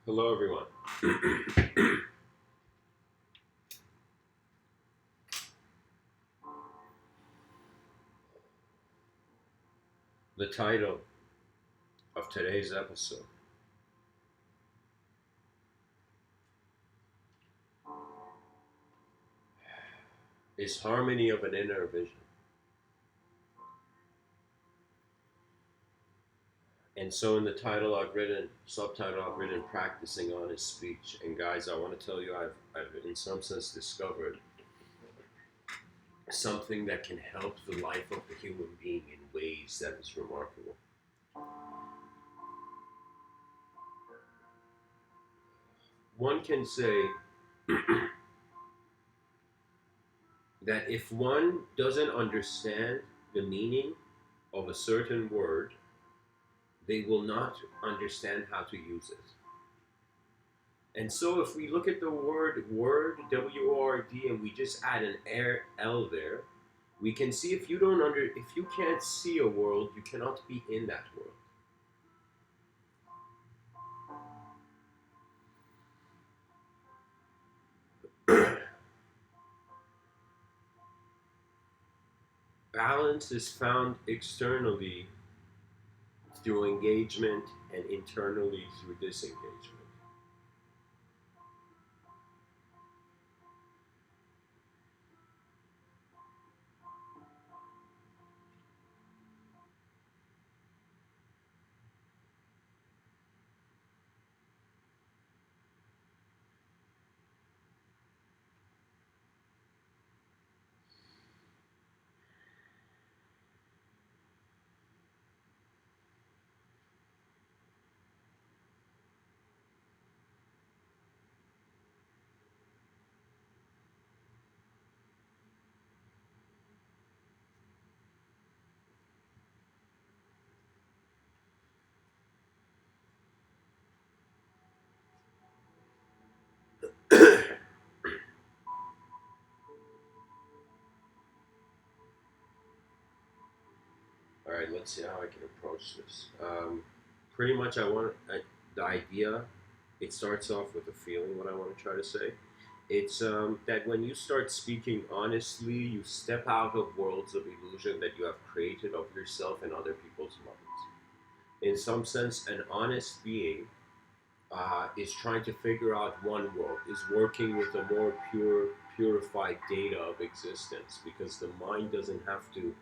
Hello, everyone. The title of today's episode is Harmony of an Inner Vision. And so in the subtitle I've written Practicing Honest Speech. And guys, I want to tell you I've in some sense discovered something that can help the life of the human being in ways that is remarkable. One can say that if one doesn't understand the meaning of a certain word, they will not understand how to use it. And so if we look at the word W-O-R-D, and we just add an L there, we can see if you can't see a world, you cannot be in that world. Balance is found externally through engagement and internally through disengagement. All right, let's see how I can approach this. Pretty much, the idea. It starts off with a feeling. What I want to try to say, it's that when you start speaking honestly, you step out of worlds of illusion that you have created of yourself and other people's minds. In some sense, an honest being is trying to figure out one world, is working with a more purified data of existence, because the mind doesn't have to.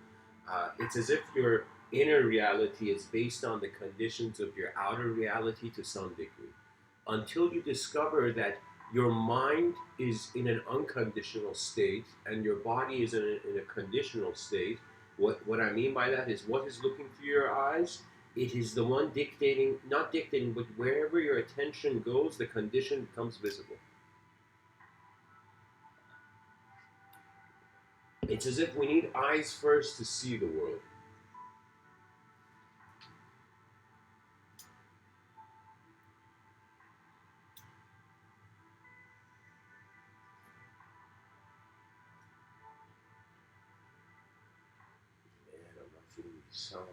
It's as if your inner reality is based on the conditions of your outer reality to some degree. Until you discover that your mind is in an unconditional state and your body is in a conditional state. What I mean by that is, what is looking through your eyes? It is the one dictating, not dictating, but wherever your attention goes, the condition becomes visible. It's as if we need eyes first to see the world. Man, I'm not feeling these sounds.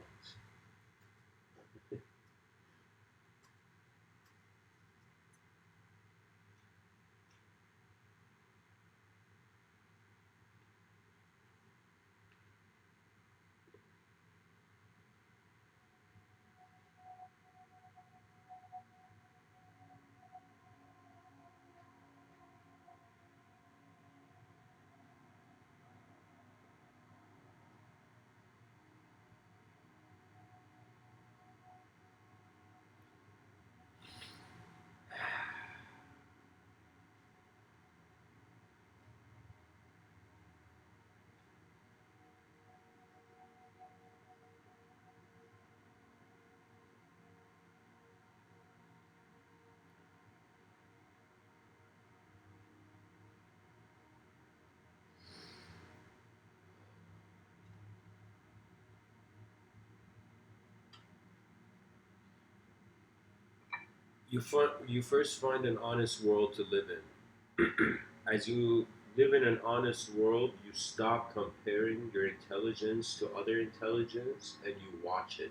You first find an honest world to live in. As you live in an honest world, you stop comparing your intelligence to other intelligence and you watch it.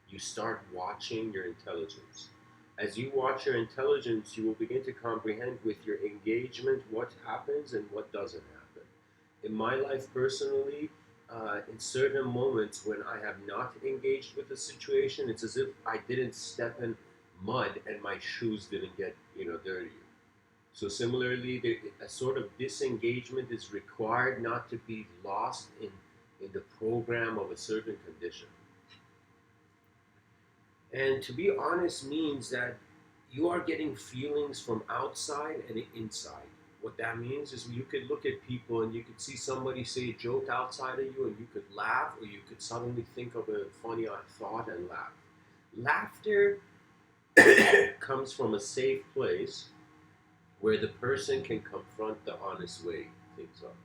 You start watching your intelligence. As you watch your intelligence, you will begin to comprehend with your engagement what happens and what doesn't happen. In my life personally, in certain moments when I have not engaged with the situation, it's as if I didn't step in mud and my shoes didn't get dirty. So similarly, a sort of disengagement is required not to be lost in the program of a certain condition. And to be honest means that you are getting feelings from outside and inside. What that means is you could look at people and you could see somebody say a joke outside of you and you could laugh, or you could suddenly think of a funny thought and laugh. Laughter comes from a safe place where the person can confront the honest way things are.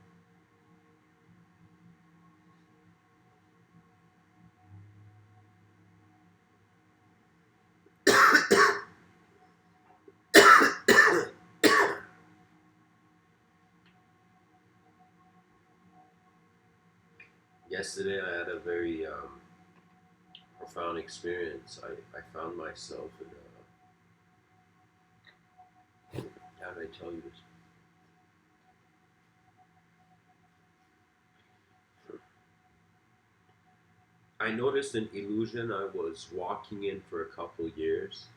Yesterday, I had a very profound experience. I found myself in how do I tell you this? I noticed an illusion I was walking in for a couple years.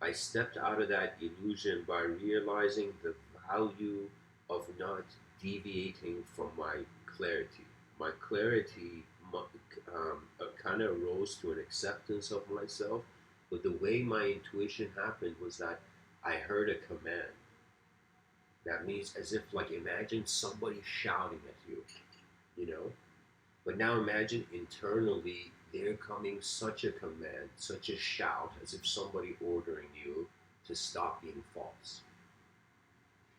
I stepped out of that illusion by realizing the value of not deviating from my clarity. My clarity kind of rose to an acceptance of myself, but the way my intuition happened was that I heard a command. That means as if, like, imagine somebody shouting at you, you know? But now imagine internally there coming such a command, such a shout, as if somebody ordering you to stop being false.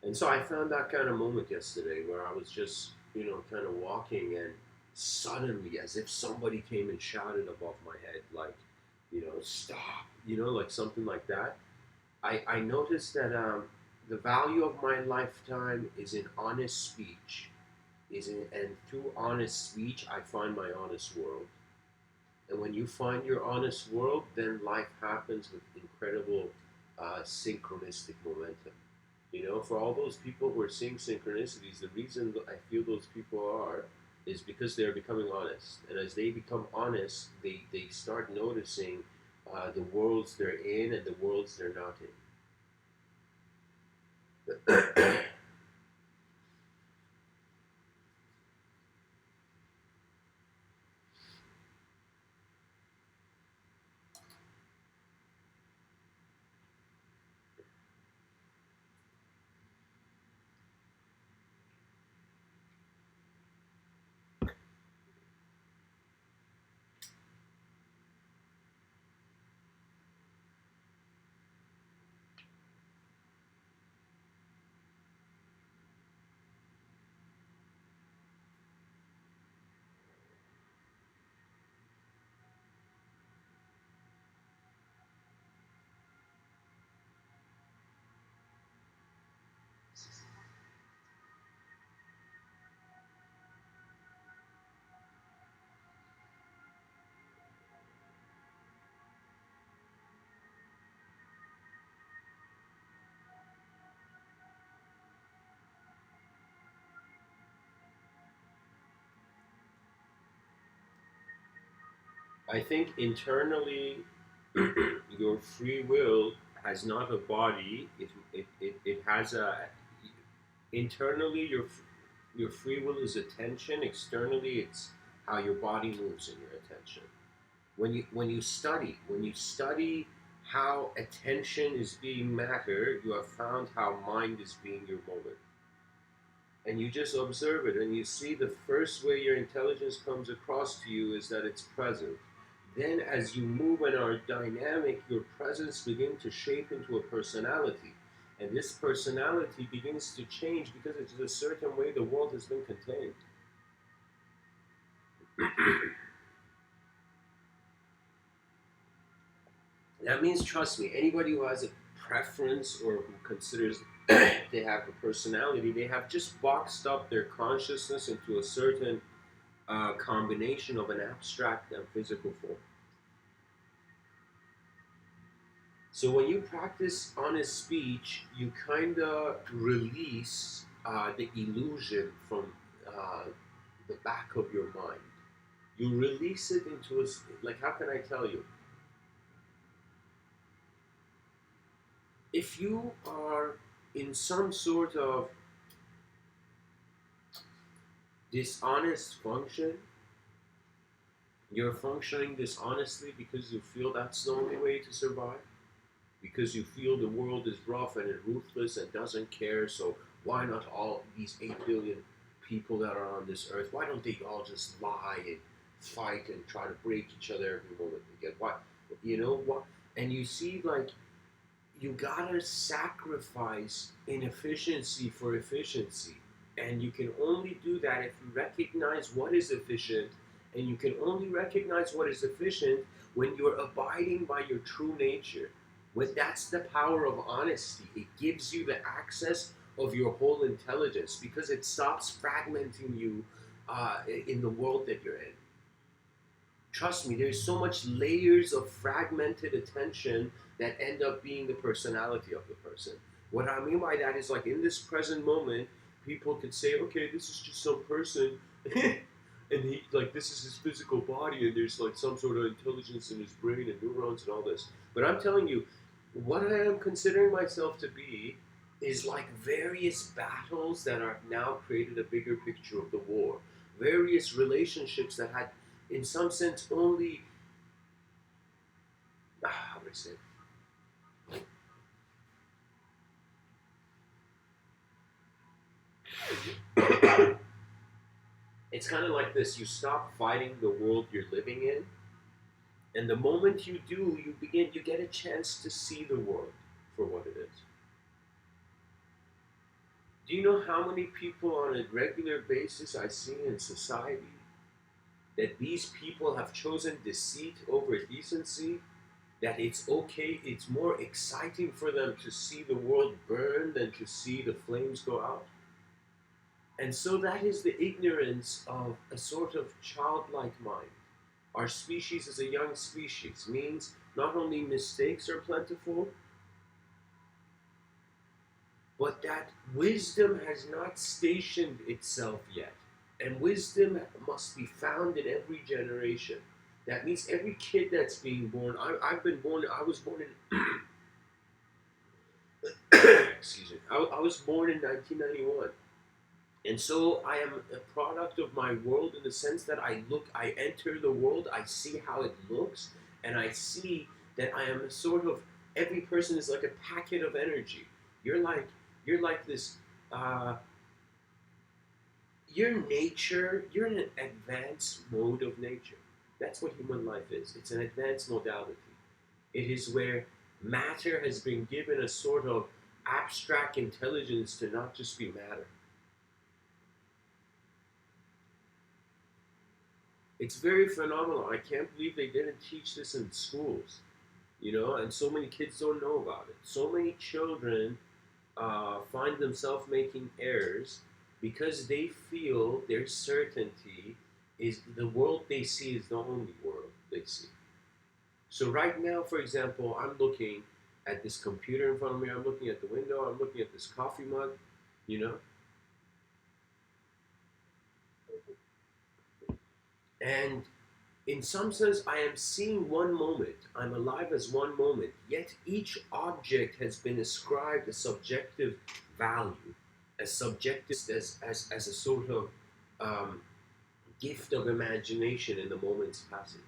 And so I found that kind of moment yesterday where I was just, kind of walking, and suddenly, as if somebody came and shouted above my head, like, stop, like something like that. I noticed that the value of my lifetime is in honest speech, and through honest speech, I find my honest world. And when you find your honest world, then life happens with incredible synchronistic momentum. For all those people who are seeing synchronicities, the reason that I feel those people are is because they're becoming honest. And as they become honest, they start noticing the worlds they're in and the worlds they're not in. I think internally, your free will has not a body. It has a internally your free will is attention. Externally, it's how your body moves in your attention. When you study how attention is being matter, you have found how mind is being your moment. And you just observe it, and you see the first way your intelligence comes across to you is that it's present. Then as you move and are dynamic, your presence begins to shape into a personality, and this personality begins to change because it's a certain way the world has been contained. That means, trust me, anybody who has a preference or who considers they have a personality, they have just boxed up their consciousness into a certain combination of an abstract and physical form. So when you practice honest speech, you kind of release the illusion from uh, the back of your mind. You release it into like, how can I tell you? If you are in some sort of dishonest function, you're functioning dishonestly because you feel that's the only way to survive, because you feel the world is rough and ruthless and doesn't care, so why not all these 8 billion people that are on this earth, why don't they all just lie and fight and try to break each other every moment they get? Why? You know what? And you see, like, you gotta sacrifice inefficiency for efficiency. And you can only do that if you recognize what is efficient, and you can only recognize what is efficient when you're abiding by your true nature. That's the power of honesty. It gives you the access of your whole intelligence because it stops fragmenting you in the world that you're in. Trust me, there's so much layers of fragmented attention that end up being the personality of the person. What I mean by that is, like, in this present moment, people could say, okay, this is just some person and he, like, this is his physical body and there's like some sort of intelligence in his brain and neurons and all this. But I'm telling you, what I am considering myself to be is like various battles that are now created a bigger picture of the war, various relationships that had in some sense only how would I say it? It's kind of like this: you stop fighting the world you're living in, and the moment you do, you get a chance to see the world for what it is. Do you know how many people on a regular basis I see in society that these people have chosen deceit over decency? That it's okay, it's more exciting for them to see the world burn than to see the flames go out? And so that is the ignorance of a sort of childlike mind. Our species as a young species means not only mistakes are plentiful, but that wisdom has not stationed itself yet. And wisdom must be found in every generation. That means every kid that's being born. I've been born, I was born in, excuse me, I was born in 1991. And so I am a product of my world in the sense that I enter the world, I see how it looks, and I see that I am a sort of, every person is like a packet of energy. You're like, you're like this, uh, your nature, you're in an advanced mode of nature. That's what human life is. It's an advanced modality. It is where matter has been given a sort of abstract intelligence to not just be matter. It's very phenomenal. I can't believe they didn't teach this in schools, and so many kids don't know about it. So many children find themselves making errors because they feel their certainty is the world they see is the only world they see. So right now, for example, I'm looking at this computer in front of me. I'm looking at the window. I'm looking at this coffee mug, you know, and in some sense, I am seeing one moment. I'm alive as one moment. Yet each object has been ascribed a subjective value, as subjective as a sort of um, gift of imagination in the moment's passage.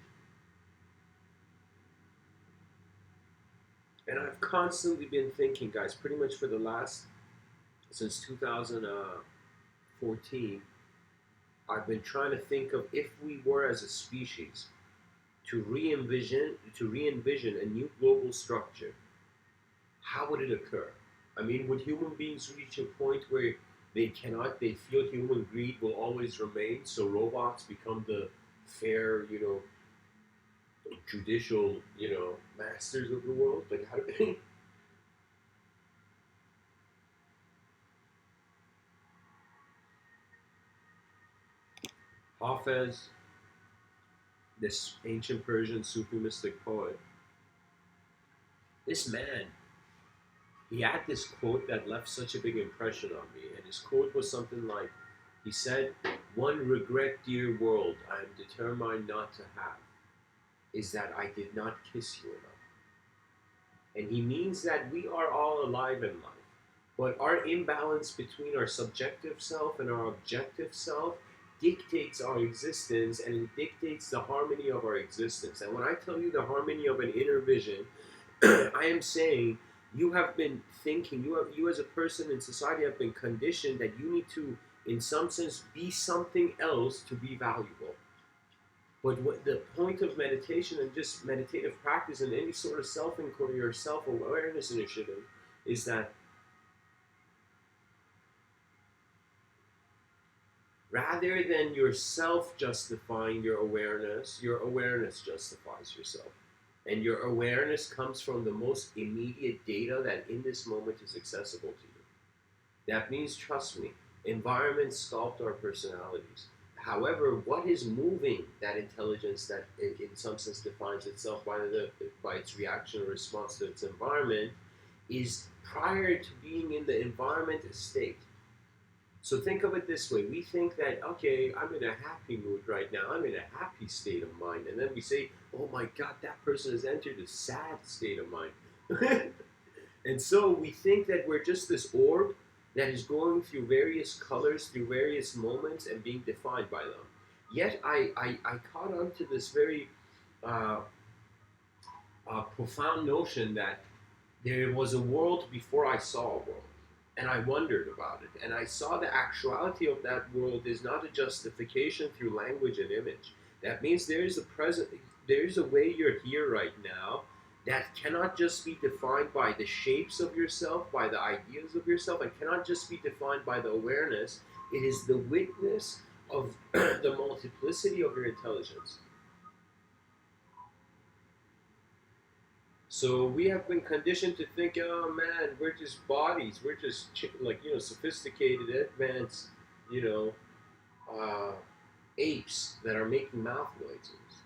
And I've constantly been thinking, guys, pretty much for the last, since 2014, I've been trying to think of if we were as a species to re-envision a new global structure, how would it occur? I mean, would human beings reach a point where they feel human greed will always remain, so robots become the fair, judicial, masters of the world? Like, how do Hafez, this ancient Persian Sufi mystic poet, This man, he had this quote that left such a big impression on me, and his quote was something like, he said, "One regret, dear world, I am determined not to have, is that I did not kiss you enough." And he means that we are all alive in life, but our imbalance between our subjective self and our objective self dictates our existence, and it dictates the harmony of our existence. And when I tell you the harmony of an inner vision, I am saying you have been thinking, you as a person in society have been conditioned that you need to, in some sense, be something else to be valuable. But what the point of meditation and just meditative practice and any sort of self inquiry or self awareness initiative is that rather than yourself justifying your awareness justifies yourself. And your awareness comes from the most immediate data that in this moment is accessible to you. That means, trust me, environments sculpt our personalities. However, what is moving that intelligence that in some sense defines itself by its reaction or response to its environment is prior to being in the environment state. So think of it this way. We think that, okay, I'm in a happy mood right now. I'm in a happy state of mind. And then we say, oh my God, that person has entered a sad state of mind. And so we think that we're just this orb that is going through various colors, through various moments, and being defined by them. Yet I caught on to this very uh, profound notion that there was a world before I saw a world. And I wondered about it. And I saw the actuality of that world is not a justification through language and image. That means there is a way you're here right now that cannot just be defined by the shapes of yourself, by the ideas of yourself, and cannot just be defined by the awareness. It is the witness of the multiplicity of your intelligence. So we have been conditioned to think, oh man, we're just bodies, we're just sophisticated, advanced, you know, uh, apes that are making mouth noises.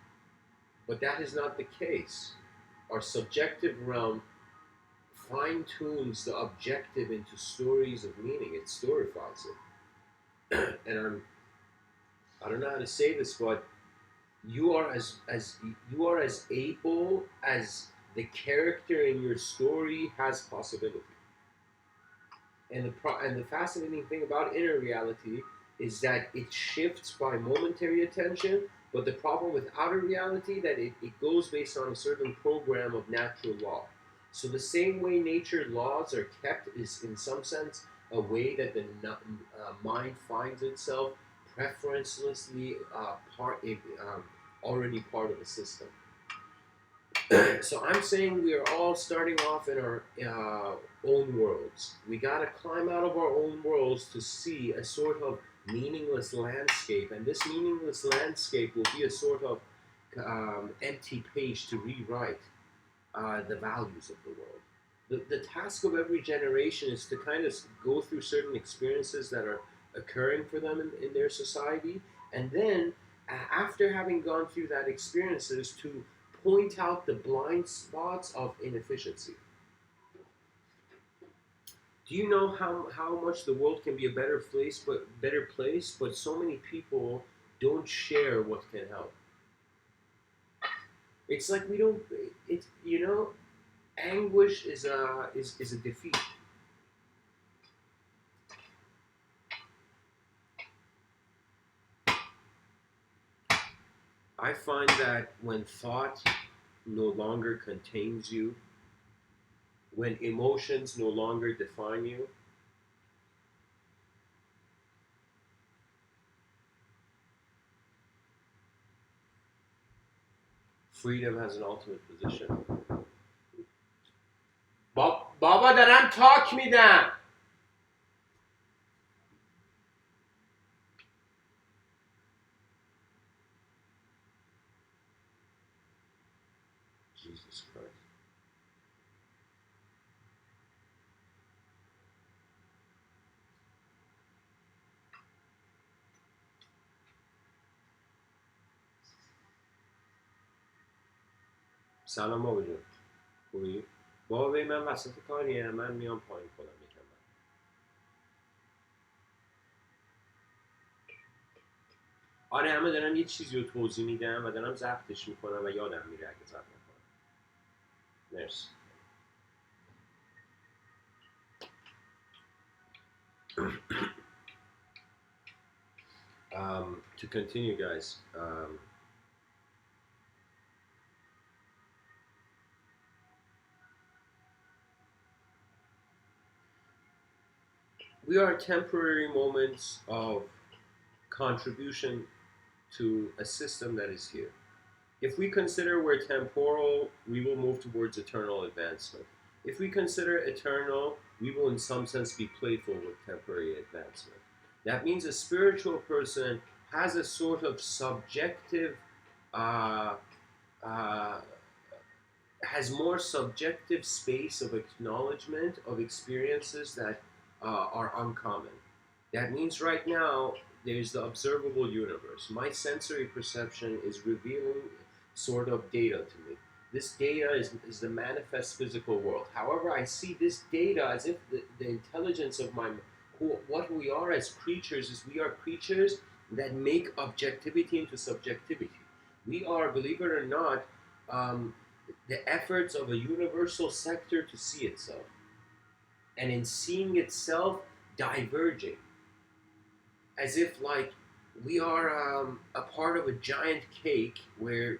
But that is not the case. Our subjective realm fine tunes the objective into stories of meaning. It storifies it. And I don't know how to say this, but you are as able as the character in your story has possibility. And the fascinating thing about inner reality is that it shifts by momentary attention. But the problem with outer reality that it goes based on a certain program of natural law. So the same way nature laws are kept is in some sense a way that the mind finds itself preferencelessly already part of the system. So I'm saying we are all starting off in our own worlds. We got to climb out of our own worlds to see a sort of meaningless landscape, and this meaningless landscape will be a sort of empty page to rewrite the values of the world. The task of every generation is to kind of go through certain experiences that are occurring for them in their society, and then after having gone through that experiences to point out the blind spots of inefficiency. Do you know how much the world can be a better place, but so many people don't share what can help. It's like we don't. It's anguish is a defeat. I find that when thought no longer contains you, when emotions no longer define you, freedom has an ultimate position. Baba دارم تاک میدم. Jesus Christ. سلام بابا جون. خوبی؟ بابا من وسط کاریه، من میام پایین خودم میکنم. آره همه دارم یه چیزی رو توضیح میدم و دارم ضبطش میکنم و یادم میره اگه ضبط نکنم. مرسی. To continue, guys, we are temporary moments of contribution to a system that is here. If we consider we're temporal, we will move towards eternal advancement. If we consider eternal, we will in some sense be playful with temporary advancement. That means a spiritual person has a sort of subjective, uh, uh, has more subjective space of acknowledgement of experiences that are uncommon. That means right now there's the observable universe. My sensory perception is revealing sort of data to me. This data is the manifest physical world. However, I see this data as if the intelligence of what we are as creatures is we are creatures that make objectivity into subjectivity. We are, believe it or not, the efforts of a universal sector to see itself. And in seeing itself, diverging. As if, like, we are a part of a giant cake where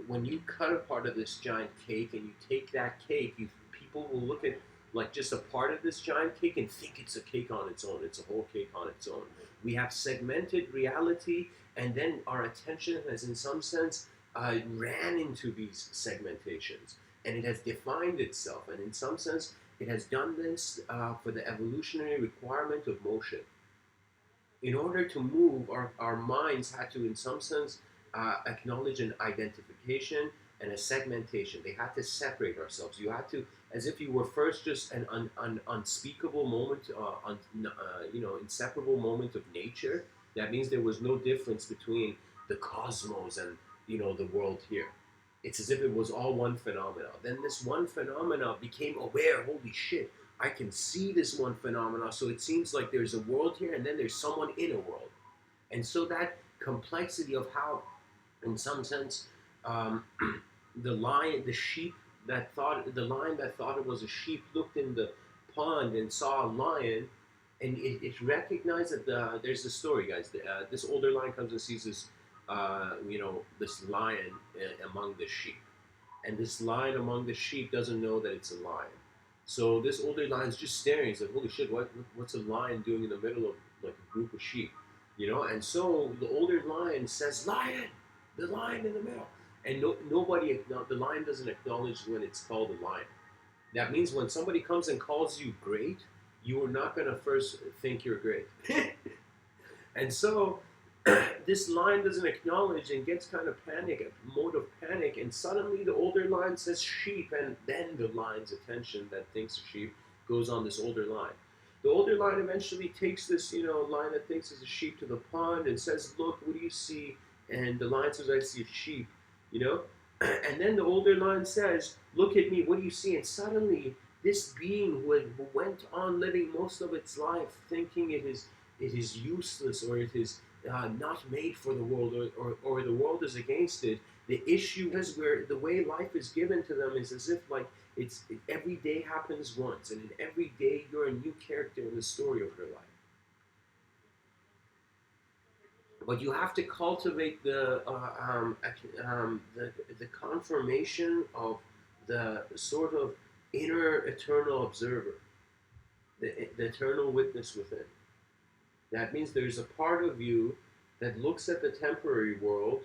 when you cut a part of this giant cake and you take that cake, people will look at like just a part of this giant cake and think it's a cake on its own. It's a whole cake on its own. We have segmented reality, and then our attention has, in some sense, ran into these segmentations, and it has defined itself. And in some sense, it has done this for the evolutionary requirement of motion. In order to move, our minds had to, in some sense, acknowledge an identification and a segmentation. They had to separate ourselves. You had to, as if you were first just an unspeakable moment, inseparable moment of nature. That means there was no difference between the cosmos and the world here. It's as if it was all one phenomena. Then this one phenomena became aware. Holy shit! I can see this one phenomena, so it seems like there's a world here, and then there's someone in a world. And so that complexity of how, in some sense, um, the sheep the lion that thought it was a sheep looked in the pond and saw a lion, and it recognized that there's a story, guys. This older lion comes and sees this lion among the sheep, and this lion among the sheep doesn't know that it's a lion. So this older lion's just staring. He's like, "Holy shit! What's a lion doing in the middle of like a group of sheep?" And so the older lion says, "Lion, the lion in the middle." And the lion doesn't acknowledge when it's called a lion. That means when somebody comes and calls you great, you are not going to first think you're great. And so this lion doesn't acknowledge and gets kind of a mode of panic, and suddenly the older lion says sheep, and then the lion's attention that thinks a sheep goes on this older lion. The older lion eventually takes this, lion that thinks is a sheep to the pond and says, "Look, what do you see?" And the lion says, "I see a sheep," you know? And then the older lion says, "Look at me, what do you see?" And suddenly, this being who went on living most of its life thinking it is useless, or it is not made for the world, or the world is against it. The issue is where the way life is given to them is as if like every day happens once, and in every day you're a new character in the story of your life. But you have to cultivate the confirmation of the sort of inner eternal observer, the eternal witness within. That means there's a part of you that looks at the temporary world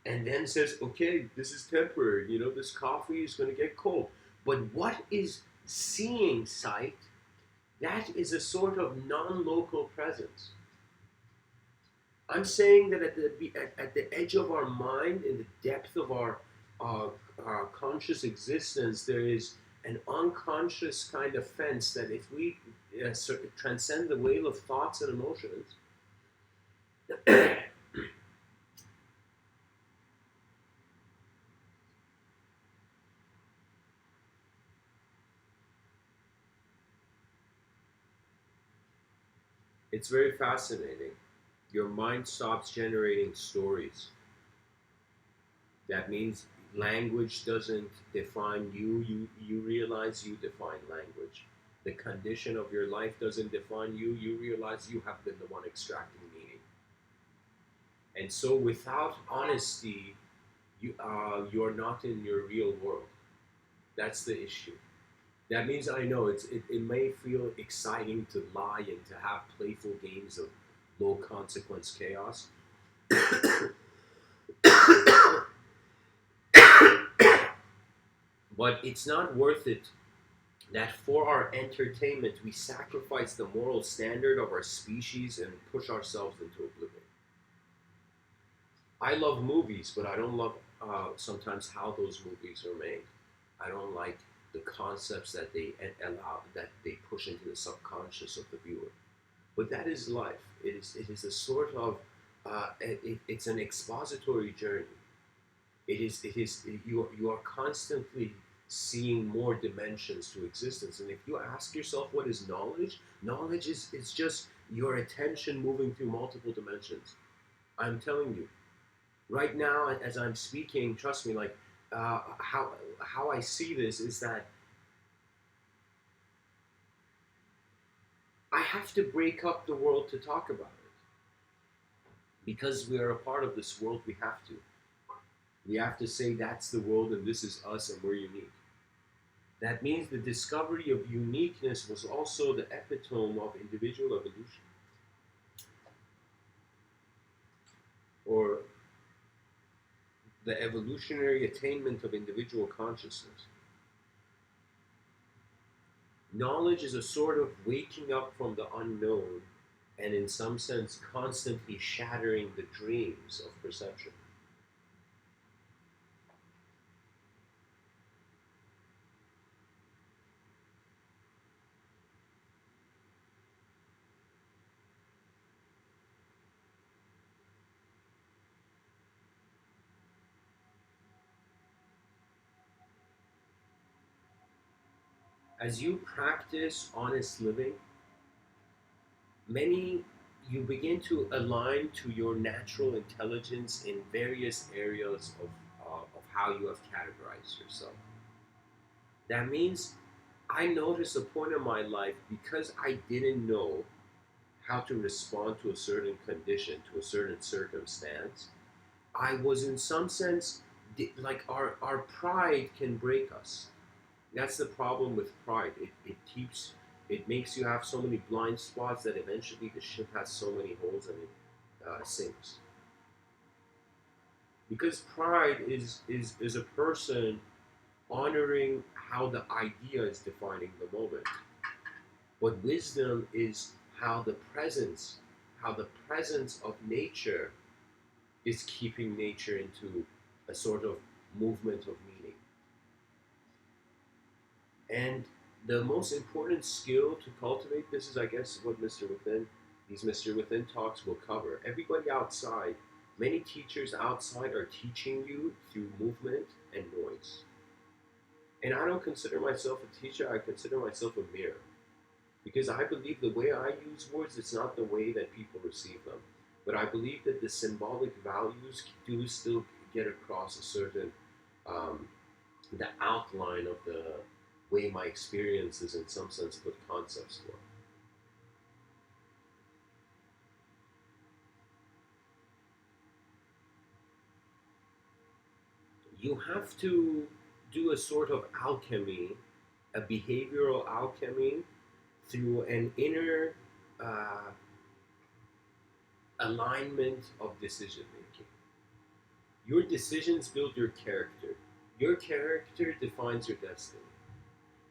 and then says, "Okay, this is temporary. This coffee is going to get cold." But what is seeing sight? That is a sort of non-local presence. I'm saying that at the edge of our mind, in the depth of our conscious existence, there is an unconscious kind of fence that if we transcend the wave of thoughts and emotions, It's very fascinating. Your mind stops generating stories. That means language doesn't define you. You realize you define language. The condition of your life doesn't define you. You realize you have been the one extracting meaning. And so, without honesty, you're not in your real world. That's the issue. That means I know it may feel exciting to lie and to have playful games of low consequence chaos. But it's not worth it that for our entertainment we sacrifice the moral standard of our species and push ourselves into oblivion. I love movies, but I don't love sometimes how those movies are made. I don't like the concepts that they allow, that they push into the subconscious of the viewer. But that is life. It is a sort of it's an expository journey. You are constantly seeing more dimensions to existence. And if you ask yourself what is knowledge, knowledge is just your attention moving through multiple dimensions. I'm telling you, right now as I'm speaking, trust me, like how I see this is that I have to break up the world to talk about it because we are a part of this world. We have to say that's the world and this is us and we're unique. That means the discovery of uniqueness was also the epitome of individual evolution, or the evolutionary attainment of individual consciousness. Knowledge is a sort of waking up from the unknown and, in some sense, constantly shattering the dreams of perception. As you practice honest living, many you begin to align to your natural intelligence in various areas of how you have categorized yourself. That means I noticed a point in my life because I didn't know how to respond to a certain condition, to a certain circumstance. I was, in some sense, like our pride can break us. That's the problem with pride. It makes you have so many blind spots that eventually the ship has so many holes and it sinks. Because pride is a person honoring how the idea is defining the moment. But wisdom is how the presence of nature is keeping nature into a sort of movement of meaning. And the most important skill to cultivate this is, I guess, what these Mr. Within talks will cover. Everybody outside, many teachers outside are teaching you through movement and noise. And I don't consider myself a teacher, I consider myself a mirror. Because I believe the way I use words, it's not the way that people receive them. But I believe that the symbolic values do still get across a certain, the outline of the way my experiences, in some sense, put concepts forth. You have to do a sort of alchemy, a behavioral alchemy, through an inner uh, alignment of decision making. Your decisions build your character. Your character defines your destiny.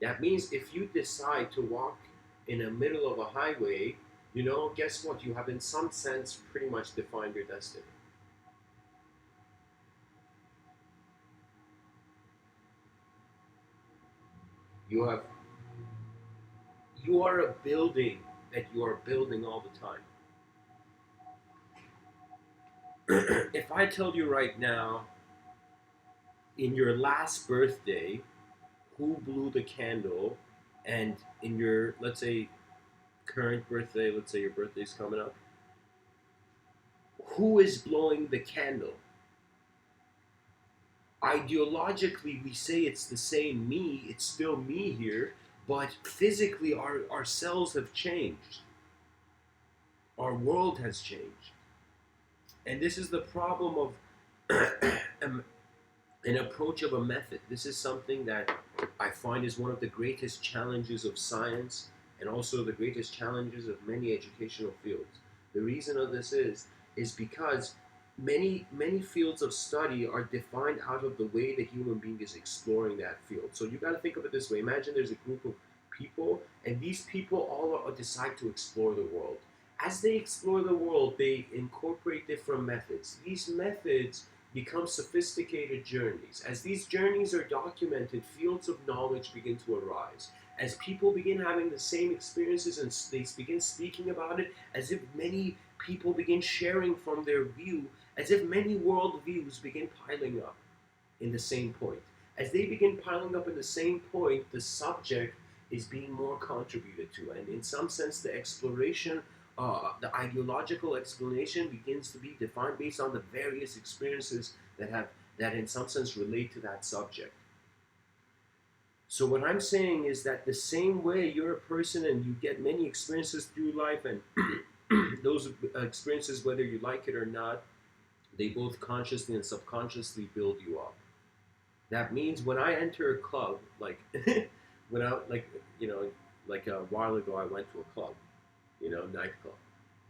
That means if you decide to walk in the middle of a highway, guess what? You have, in some sense, pretty much defined your destiny. You have, you are a building that you are building all the time. If I told you right now, in your last birthday, who blew the candle, and in your, let's say, current birthday, let's say your birthday's coming up, who is blowing the candle? Ideologically, we say it's the same me, it's still me here, but physically, our cells have changed. Our world has changed. And this is the problem of an approach of a method. This is something that I find is one of the greatest challenges of science and also the greatest challenges of many educational fields. The reason of this is because many fields of study are defined out of the way the human being is exploring that field. So you got to think of it this way. Imagine there's a group of people, and these people all decide to explore the world. As they explore the world, they incorporate different methods. These methods become sophisticated journeys. As these journeys are documented, fields of knowledge begin to arise. As people begin having the same experiences and they begin speaking about it, as if many people begin sharing from their view, as if many worldviews begin piling up in the same point. As they begin piling up in the same point, the subject is being more contributed to. And in some sense, the exploration, the ideological explanation begins to be defined based on the various experiences that in some sense relate to that subject. So what I'm saying is that the same way you're a person and you get many experiences through life, and those experiences, whether you like it or not, they both consciously and subconsciously build you up. That means when I enter a club, like when I like a while ago, I went to a club, nightclub,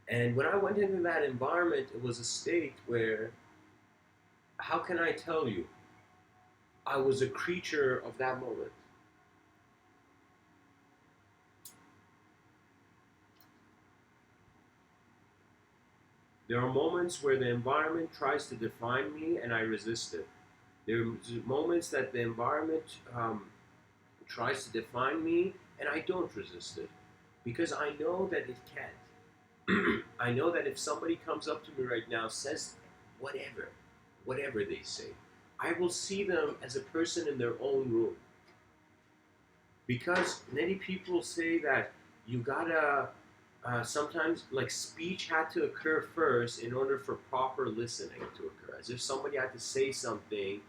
and when I went into that environment, it was a state where, how can I tell you, I was a creature of that moment. There are moments where the environment tries to define me and I resist it. There are moments that the environment tries to define me and I don't resist it because I know that it can't. I know that if somebody comes up to me right now, says whatever they say, I will see them as a person in their own room. Because many people say that you gotta sometimes, like, speech had to occur first in order for proper listening to occur, as if somebody had to say something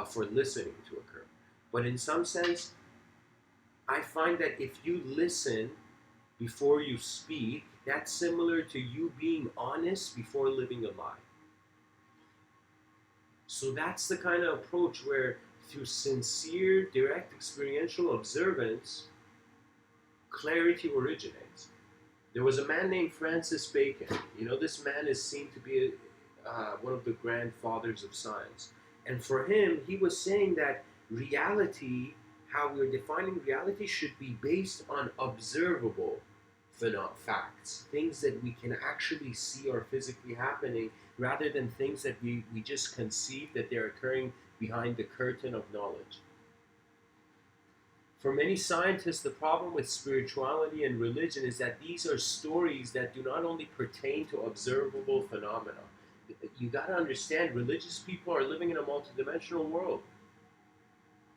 for listening to occur. But in some sense, I find that if you listen before you speak, that's similar to you being honest before living a lie. So that's the kind of approach where, through sincere, direct experiential observance, clarity originates. There was a man named Francis Bacon. This man is seen to be one of the grandfathers of science. And for him, he was saying that reality, how we're defining reality, should be based on observable facts, things that we can actually see are physically happening, rather than things that we just conceive that they're occurring behind the curtain of knowledge. For many scientists, the problem with spirituality and religion is that these are stories that do not only pertain to observable phenomena. You got to understand, religious people are living in a multidimensional world.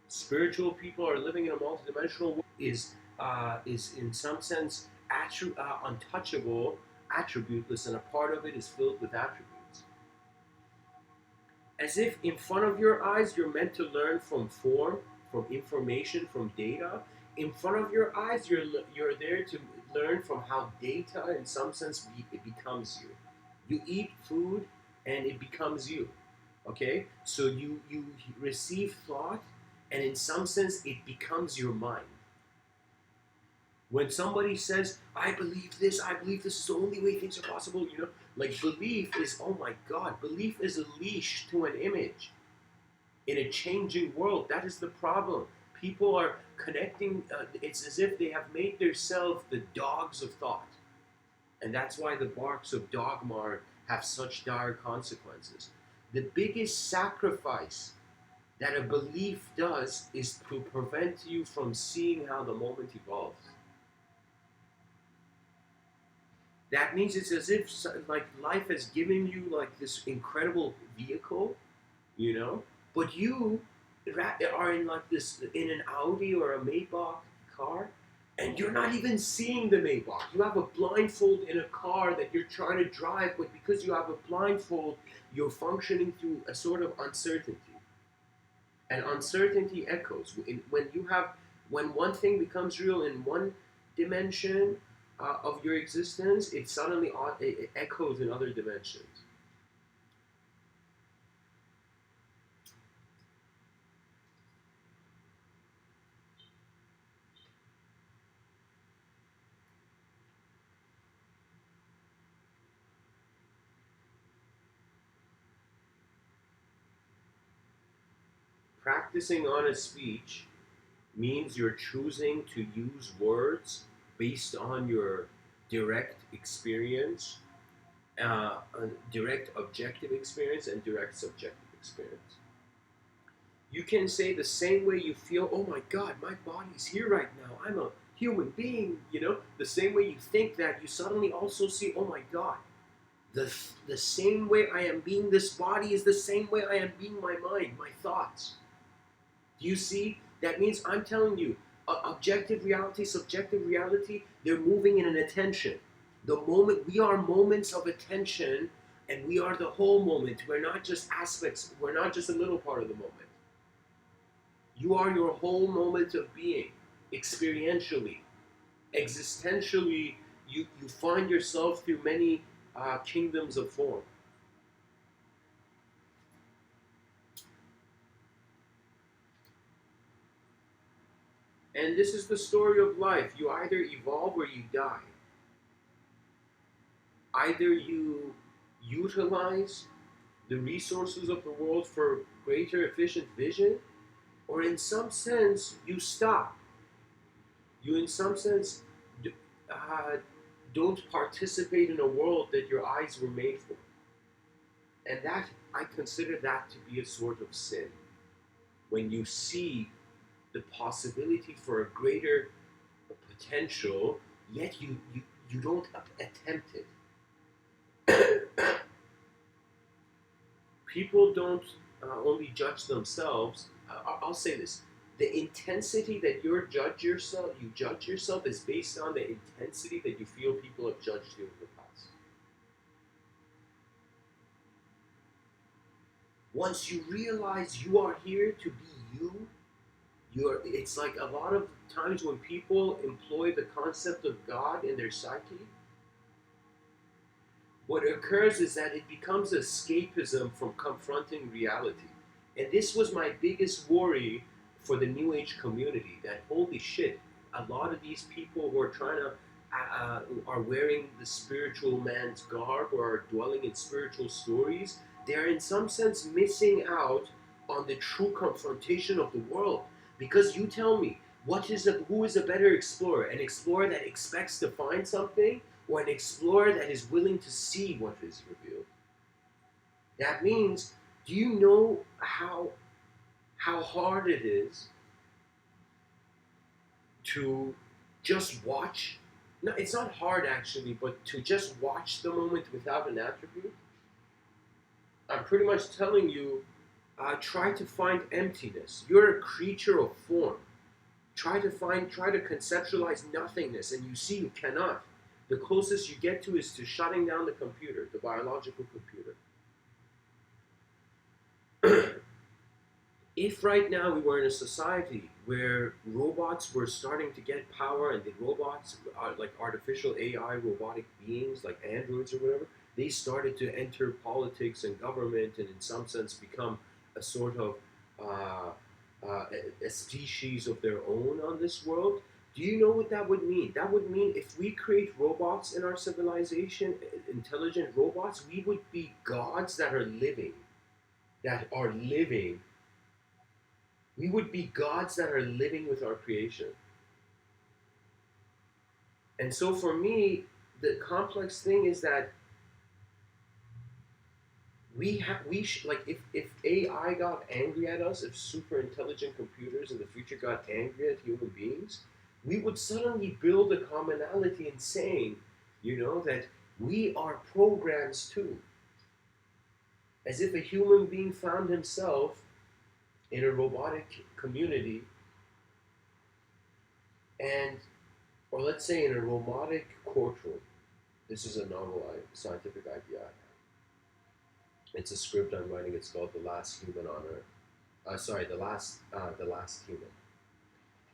Spiritual people are living in a multidimensional world. Is in some sense untouchable, attributeless, and a part of it is filled with attributes. As if in front of your eyes, you're meant to learn from form, from information, from data. In front of your eyes, you're there to learn from how data, in some sense, it becomes you. You eat food, and it becomes you. Okay, so you receive thought, and in some sense, it becomes your mind. When somebody says, I believe this is the only way things are possible, like, belief is, oh my God, belief is a leash to an image in a changing world. That is the problem. People are connecting, it's as if they have made themselves the dogs of thought. And that's why the barks of dogma have such dire consequences. The biggest sacrifice that a belief does is to prevent you from seeing how the moment evolves. That means it's as if, like, life has given you, like, this incredible vehicle, but you are in, like, this, in an Audi or a Maybach car, And you're not even seeing the Maybach. You have a blindfold in a car that you're trying to drive, but because you have a blindfold, you're functioning through a sort of uncertainty. And uncertainty echoes. When one thing becomes real in one dimension of your existence, it suddenly it echoes in other dimensions. Practicing honest speech means you're choosing to use words based on your direct experience, direct objective experience, and direct subjective experience. You can say the same way you feel, oh my God, my body's here right now. I'm a human being, the same way you think that, you suddenly also see, oh my God, the same way I am being this body is the same way I am being my mind, my thoughts. Do you see? That means I'm telling you, objective reality, subjective reality, they're moving in an attention. The moment, we are moments of attention, and we are the whole moment. We're not just aspects, we're not just a little part of the moment. You are your whole moment of being, experientially, existentially. You find yourself through many kingdoms of form. And this is the story of life. You either evolve or you die. Either you utilize the resources of the world for greater efficient vision, or in some sense, you stop. You, in some sense, uh, don't participate in a world that your eyes were made for. And that, I consider that to be a sort of sin. When you see the possibility for a greater potential, yet you don't attempt it. People don't only judge themselves. I'll say this: the intensity that you judge yourself, is based on the intensity that you feel people have judged you in the past. Once you realize you are here to be you, it's like a lot of times when people employ the concept of God in their psyche, what occurs is that it becomes escapism from confronting reality. And this was my biggest worry for the New Age community, that holy shit, a lot of these people who are trying to, are wearing the spiritual man's garb or are dwelling in spiritual stories, they're in some sense missing out on the true confrontation of the world. Because you tell me, who is a better explorer? An explorer that expects to find something, or an explorer that is willing to see what is revealed? That means, do you know how hard it is to just watch? No, it's not hard actually, but to just watch the moment without an attribute. I'm pretty much telling you, try to find emptiness. You're a creature of form. Try to conceptualize nothingness, and you see you cannot. The closest you get to is to shutting down the computer, the biological computer. If right now we were in a society where robots were starting to get power, and the robots are like artificial AI robotic beings like androids or whatever, they started to enter politics and government, and in some sense become a sort of uh, a species of their own on this world. Do you know what that would mean? That would mean if we create robots in our civilization, intelligent robots, we would be gods that are living, that are living. We would be gods that are living with our creation. And so for me, the complex thing is that like if AI got angry at us, if super intelligent computers in the future got angry at human beings, we would suddenly build a commonality in saying, that we are programs too. As if a human being found himself in a robotic community, and Or let's say in a robotic courtroom. This is a novel scientific idea I have. It's a script I'm writing. It's called The Last Human on Earth. Sorry, the last human.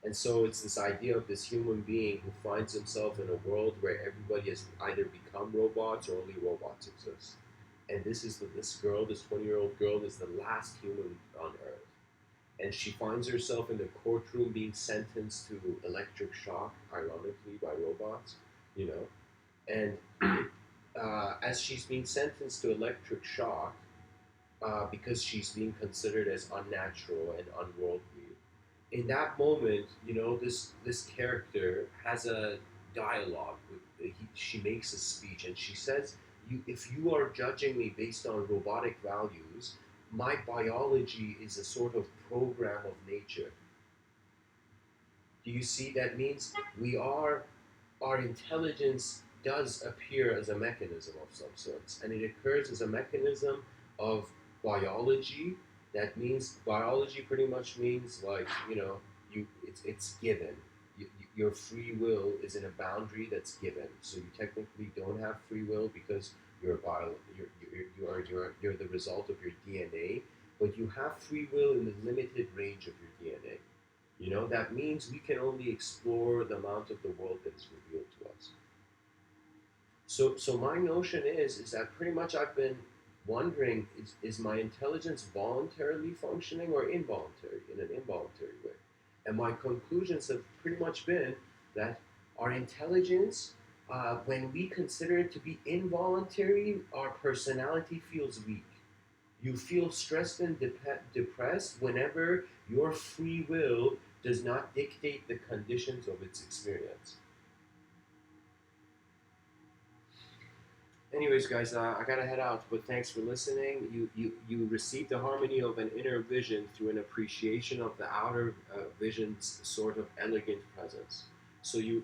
And so it's this idea of this human being who finds himself in a world where everybody has either become robots or only robots exist. And this girl, this 20-year-old girl, is the last human on Earth. And she finds herself in the courtroom being sentenced to electric shock, ironically, by robots, you know. And as she's being sentenced to electric shock, because she's being considered as unnatural and unworldly. In that moment, this character has a dialogue. She makes a speech, and she says, If you are judging me based on robotic values, my biology is a sort of program of nature. Do you see? That means our intelligence does appear as a mechanism of some sorts, and it occurs as a mechanism of biology. That means biology pretty much means like it's given. Your free will is in a boundary that's given, so you technically don't have free will because you're the result of your DNA, but you have free will in the limited range of your DNA. That means we can only explore the amount of the world that is revealed to us. So my notion is that pretty much I've been wondering, is my intelligence voluntarily functioning or involuntary, in an involuntary way? And my conclusions have pretty much been that our intelligence, when we consider it to be involuntary, our personality feels weak. You feel stressed and depressed whenever your free will does not dictate the conditions of its experience. Anyways, guys, I gotta head out, but thanks for listening. You received the harmony of an inner vision through an appreciation of the outer vision's sort of elegant presence. So you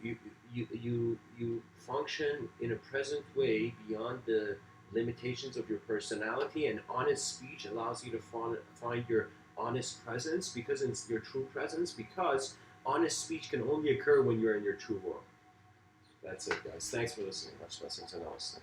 function in a present way beyond the limitations of your personality, and honest speech allows you to find your honest presence, because it's your true presence, because honest speech can only occur when you're in your true world. That's it, guys. Thanks for listening. Much blessings and namaste.